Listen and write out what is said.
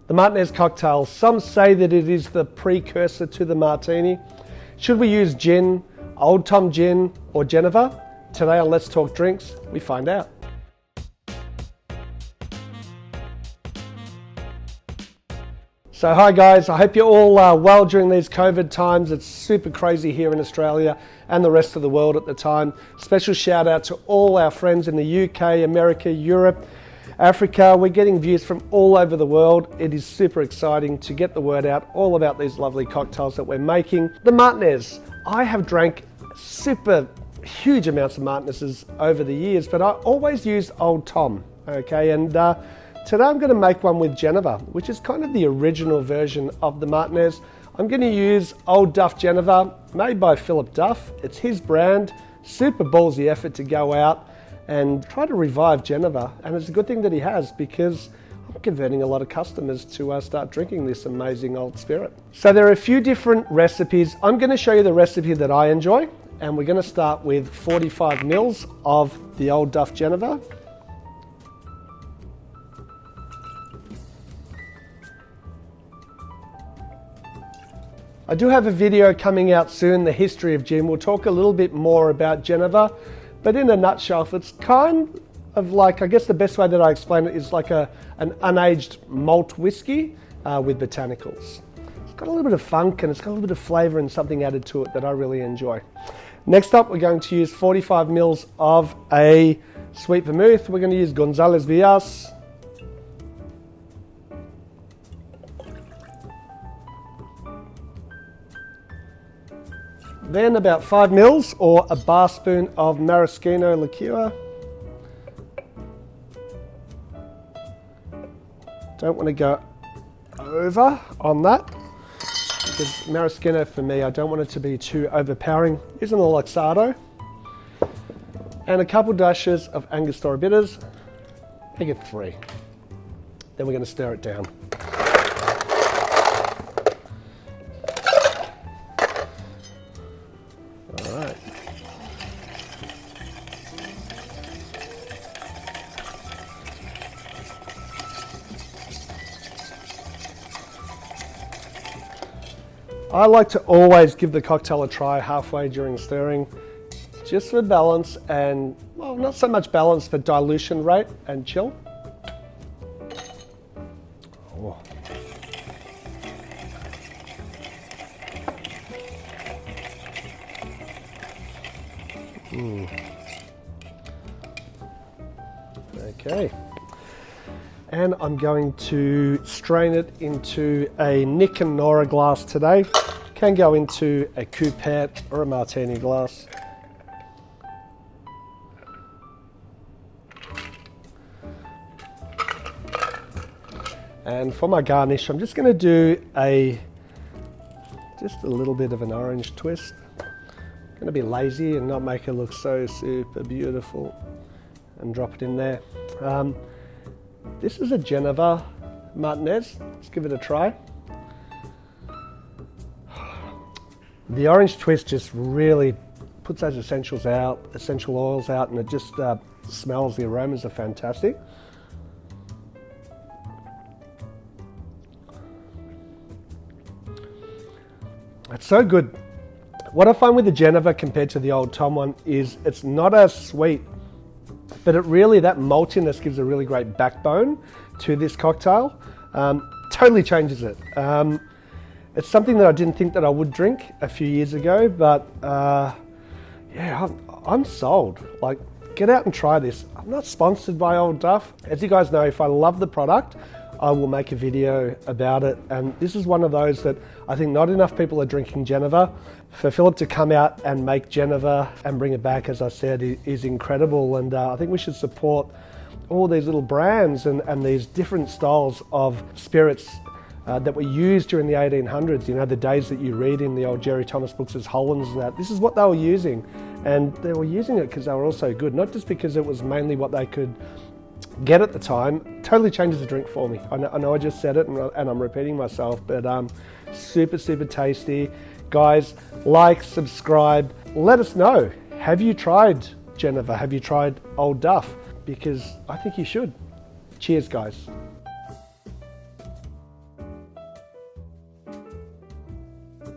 The Martinez Cocktail, some say that it is the precursor to the martini. Should we use gin, Old Tom gin, or Genever? Today on Let's Talk Drinks, we find out. So hi guys, I hope you're all well during these COVID times. It's super crazy here in Australia and the rest of the world at the time. Special shout out to all our friends in the UK, America, Europe, Africa. We're getting views from all over the world. It is super exciting to get the word out all about these lovely cocktails that we're making. The Martinez, I have drank super huge amounts of Martinez's over the years, but I always used Old Tom, okay? And today I'm going to make one with Genever, which is kind of the original version of the Martinez. I'm going to use Old Duff Genever, made by Philip Duff. It's his brand, super ballsy effort to go out and try to revive Genever. And it's a good thing that he has, because I'm converting a lot of customers to start drinking this amazing old spirit. So there are a few different recipes. I'm going to show you the recipe that I enjoy, and we're going to start with 45 mils of the Old Duff Genever. I do have a video coming out soon, the history of gin. We'll talk a little bit more about Genever, but in a nutshell, it's kind of like, I guess the best way that I explain it is like an unaged malt whiskey with botanicals. It's got a little bit of funk and it's got a little bit of flavour and something added to it that I really enjoy. Next up, we're going to use 45 mils of a sweet vermouth. We're going to use Gonzalez Villas. Then about 5 mils or a Barspoon of Maraschino Liqueur. Don't want to go over on that, because Maraschino for me, I don't want it to be too overpowering. Using the Luxardo. And a couple dashes of Angostura bitters. Make it 3. Then we're going to stir it down. I like to always give the cocktail a try halfway during stirring, just for balance and, well, not so much balance, but dilution rate and chill. Oh. Okay. And I'm going to strain it into a Nick and Nora glass today. Can go into a coupette or a martini glass. And for my garnish, I'm just going to do just a little bit of an orange twist. I'm going to be lazy and not make it look so super beautiful, and drop it in there. This is a Genever Martinez. Let's give it a try. The orange twist just really puts those essential oils out, and it just smells. The aromas are fantastic. It's so good. What I find with the Genever compared to the Old Tom one is it's not as sweet, but it really, that maltiness gives a really great backbone to this cocktail. Totally changes it. It's something that I didn't think that I would drink a few years ago, but yeah, I'm sold. Like, get out and try this. I'm not sponsored by Old Duff. As you guys know, if I love the product, I will make a video about it. And this is one of those that I think not enough people are drinking Genever. For Philip to come out and make Genever and bring it back, as I said, is incredible. And I think we should support all these little brands and these different styles of spirits that were used during the 1800s, you know, the days that you read in the old Jerry Thomas books as Hollands, that this is what they were using. And they were using it because they were also good, not just because it was mainly what they could get at the time. Totally changes the drink for me. I know I just said it and I'm repeating myself, but super, super tasty. Guys, like, subscribe, let us know. Have you tried Genever? Have you tried Old Duff? Because I think you should. Cheers, guys.